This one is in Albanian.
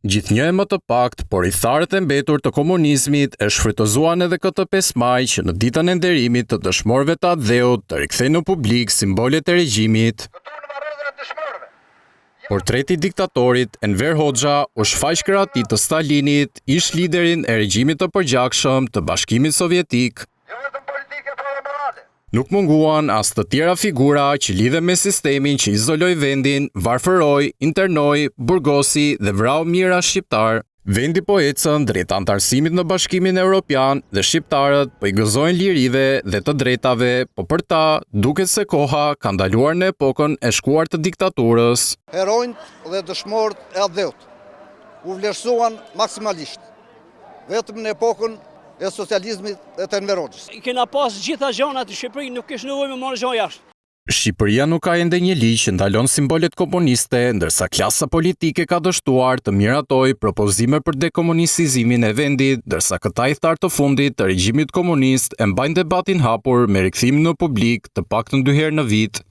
Gjithnjë e më të pakt, por i tharët e mbetur të komunizmit e shfrytëzuan edhe këtë 5 maj që në ditën e nderimit të dëshmorëve të atdheut të rikthejnë në publik simbolet e regjimit. Portreti i diktatorit Enver Hoxha u shfaq krahati të Stalinit, ish liderin e regjimit të përgjakshëm të Bashkimit Sovjetik. Nuk munguan as të tjera figura që lidhen me sistemin që izoloi vendin, varfëroi, internoi, burgosi dhe vrau mijëra shqiptar. Vendi po ecën drejt antarësimit në Bashkimin Evropian dhe shqiptarët po i gëzojnë lirive dhe të drejtave, po për ta duket se koha ka ndaluar në epokën e shkuar të diktaturës. Heronjt dhe dëshmorët e atdheut u vlerësuan maksimalisht, vetëm në epokën e socializmit e të Enver Hoxhës. Kena pas gjitha gjanat në Shqipëri, nuk kishte nevojë me marrë gjë jashtë. Shqipëria nuk ka ende një ligj që ndalon simbolet komuniste, ndërsa klasa politike ka dështuar të miratoj propozime për dekomunistizimin e vendit, ndërsa këta i tharë të fundit të regjimit komunist e mbajnë debatin hapur me rikthimin në publik të paktën 2 herë në vit.